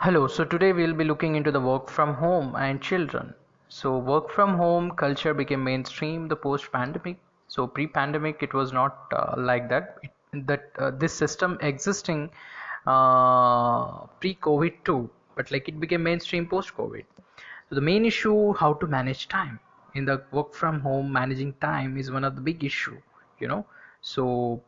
Hello, so today we'll be looking into the work from home and children. So, work from home culture became mainstream the post pandemic. So, pre pandemic, it was not like that. This system existing pre COVID too, but like it became mainstream post COVID. So, the main issue how to manage time in the work from home, managing time is one of the big issue, you know. So,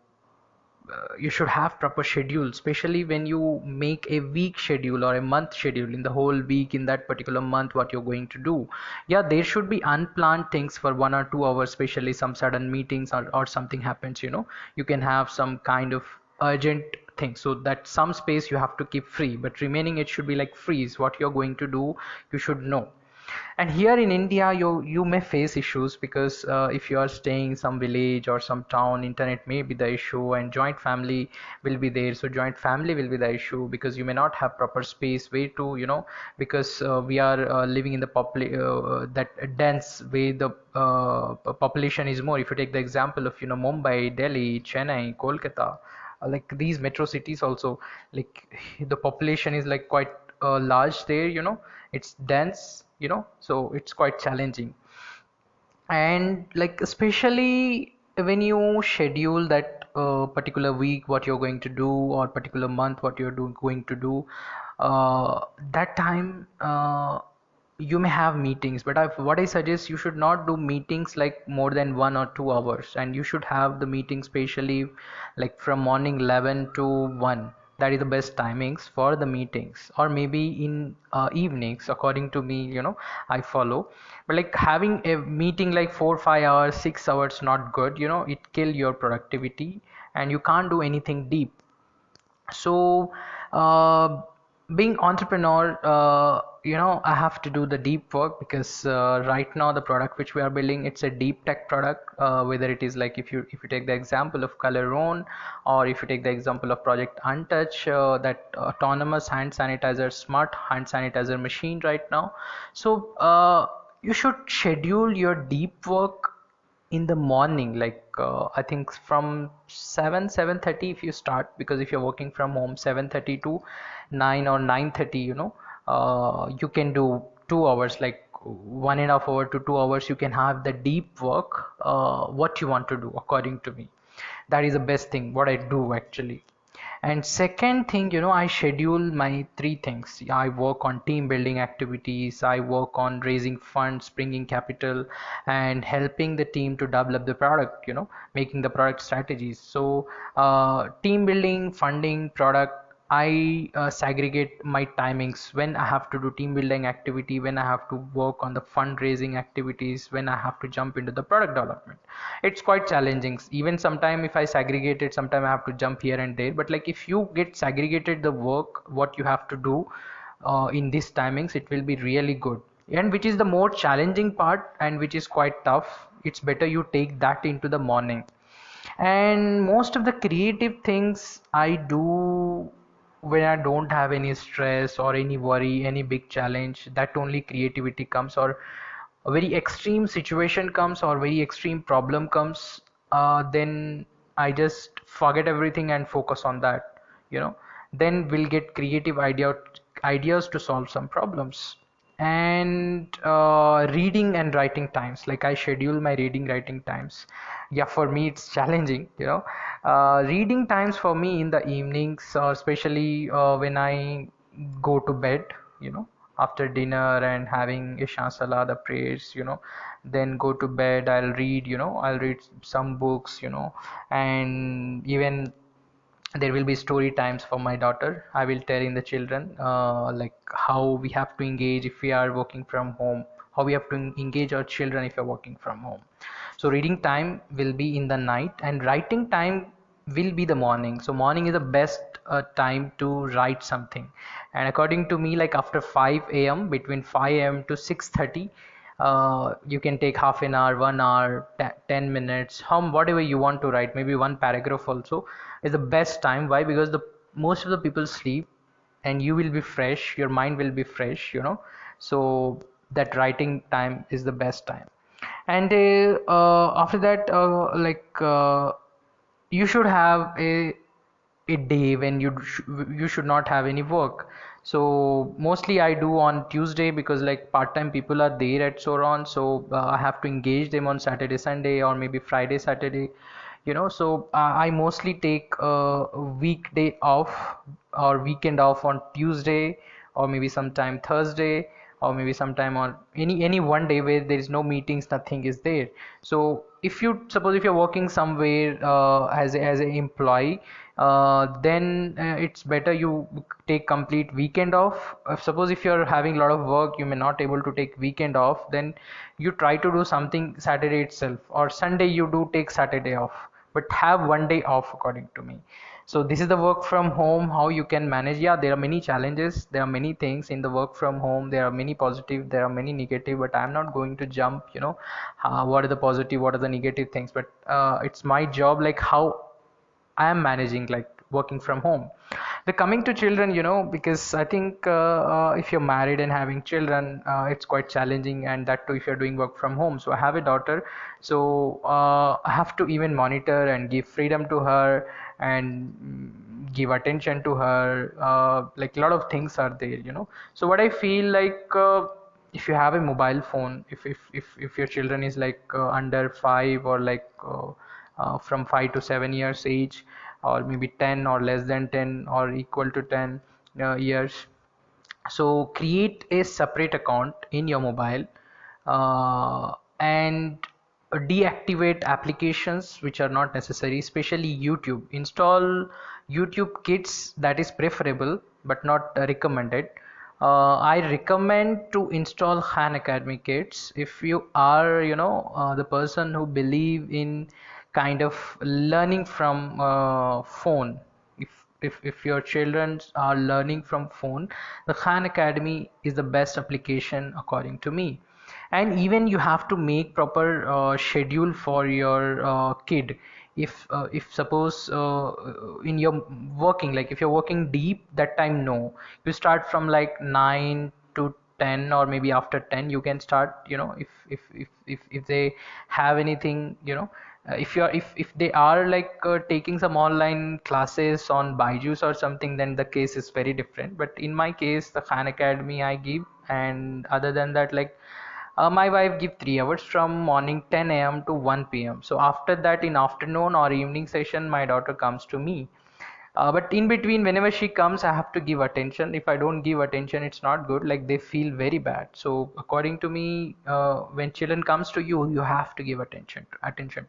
you should have proper schedule, especially when you make a week schedule or a month schedule in the whole week in that particular month what you're going to do. Yeah, there should be unplanned things for 1 or 2 hours, especially some sudden meetings or something happens, you can have some kind of urgent thing, so that some space you have to keep free, but remaining it should be like freeze what you're going to do, you should know. And here in India, you may face issues because if you are staying in some village or some town, internet may be the issue, and joint family will be there. So joint family will be the issue because you may not have proper space way to, because we are living in the that dense way the population is more. If you take the example of Mumbai, Delhi, Chennai, Kolkata, like these metro cities also, like the population is like quite large there, it's dense, so it's quite challenging. And like especially when you schedule that particular week what you're going to do, or particular month what going to do, that time you may have meetings, but what I suggest, you should not do meetings like more than 1 or 2 hours, and you should have the meeting specially like from morning 11 to 1. That is the best timings for the meetings, or maybe in evenings according to me, I follow. But like having a meeting like 4 5 hours 6 hours not good, it kill your productivity and you can't do anything deep. So being entrepreneur, I have to do the deep work because right now the product which we are building, it's a deep tech product, whether it is like if you take the example of Colorone, or if you take the example of Project Untouch, that autonomous hand sanitizer, smart hand sanitizer machine right now. So you should schedule your deep work in the morning, like I think from 7 7:30 if you start, because if you're working from home 7:30 to 9 or 9:30, you can do 2 hours, like 1.5 hour to 2 hours, you can have the deep work what you want to do according to me. That is the best thing what I do actually. And second thing, I schedule my three things. I work on team building activities, I work on raising funds, bringing capital, and helping the team to develop the product, making the product strategies. So team building, funding, product, I segregate my timings when I have to do team building activity, when I have to work on the fundraising activities, when I have to jump into the product development. It's quite challenging. Even sometime if I segregate it, sometime I have to jump here and there. But like if you get segregated the work, what you have to do in these timings, it will be really good. And which is the more challenging part and which is quite tough, it's better you take that into the morning. And most of the creative things I do when I don't have any stress or any worry, any big challenge, that only creativity comes, or a very extreme situation comes or very extreme problem comes, then I just forget everything and focus on that, then we'll get creative ideas to solve some problems. And reading and writing times, like I schedule my reading writing times. Yeah, for me it's challenging, reading times for me in the evenings, especially when I go to bed, after dinner and having isha salah, the prayers, then go to bed, I'll read some books, and even there will be story times for my daughter. I will tell in the children like how we have to engage if we are working from home, how we have to engage our children if you're working from home. So reading time will be in the night, and writing time will be the morning. So morning is the best time to write something. And according to me, like after 5 a.m., between 5 a.m. to 6:30, you can take half an hour, 1 hour, 10 minutes, how whatever you want to write, maybe one paragraph also is the best time. Why? Because the most of the people sleep and you will be fresh, your mind will be fresh, so that writing time is the best time. And after that, you should have a a day when you should not have any work. So mostly I do on Tuesday, because like part-time people are there at Sauron, so I have to engage them on Saturday Sunday, or maybe Friday Saturday, so I mostly take a weekday off or weekend off on Tuesday, or maybe sometime Thursday, or maybe sometime on any one day where there is no meetings, nothing is there. So if you suppose if you're working somewhere as an employee, then it's better you take complete weekend off. Suppose if you're having a lot of work, you may not able to take weekend off, then you try to do something Saturday itself, or Sunday you do take Saturday off, but have one day off according to me. So this is the work from home, how you can manage. Yeah, there are many challenges, there are many things in the work from home, there are many positive, there are many negative, but I'm not going to jump, what are the positive, what are the negative things, but it's my job, like how I am managing, like working from home. The coming to children, because I think if you're married and having children, it's quite challenging, and that too if you're doing work from home. So I have a daughter, so I have to even monitor and give freedom to her, and give attention to her. Like a lot of things are there. So what I feel like. If you have a mobile phone, if your children is like under 5, or like from 5 to 7 years age, or maybe 10 or less than 10 or equal to 10 years, so create a separate account in your mobile, and deactivate applications which are not necessary, especially YouTube. Install YouTube Kids, that is preferable but not recommended. I recommend to install Khan Academy Kids if you are, the person who believe in kind of learning from phone. If your children are learning from phone, the Khan Academy is the best application according to me. And even you have to make proper schedule for your kid. If suppose in your working, like if you're working deep, that time no, you start from like 9 to 10, or maybe after 10 you can start, if they have anything, if they are like taking some online classes on Byju's or something, then the case is very different. But in my case, the Khan Academy I give, and other than that, like my wife give 3 hours from morning 10 a.m. to 1 p.m. So after that, in afternoon or evening session, my daughter comes to me. But in between, whenever she comes, I have to give attention. If I don't give attention, it's not good. Like they feel very bad. So according to me, when children comes to you, you have to give attention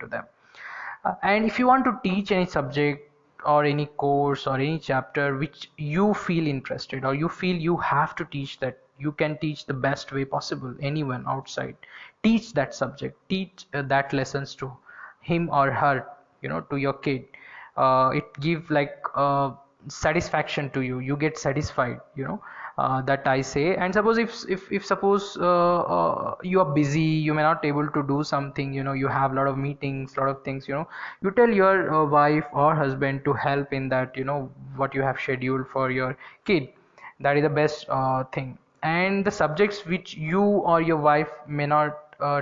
to them. And if you want to teach any subject or any course or any chapter which you feel interested, or you feel you have to teach, that you can teach the best way possible, anyone outside, teach that subject, teach that lessons to him or her, to your kid. It give like satisfaction to you, you get satisfied, that I say. And suppose if suppose you are busy, you may not able to do something, you have a lot of meetings, lot of things, you tell your wife or husband to help in that, what you have scheduled for your kid. That is the best thing. And the subjects which you or your wife may not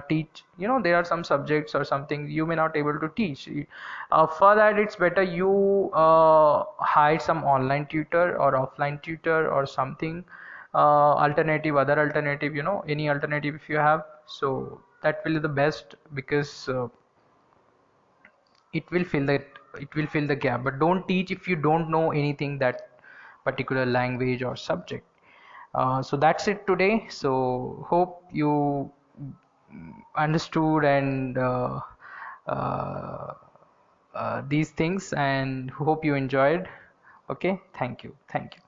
teach, there are some subjects or something you may not able to teach. For that, it's better you hire some online tutor or offline tutor or something, alternative, other alternative, any alternative if you have. So that will be the best, because it will fill that, it will fill the gap. But don't teach if you don't know anything, that particular language or subject. So that's it today. So hope you understood and uh, these things, and hope you enjoyed. Okay, thank you, thank you.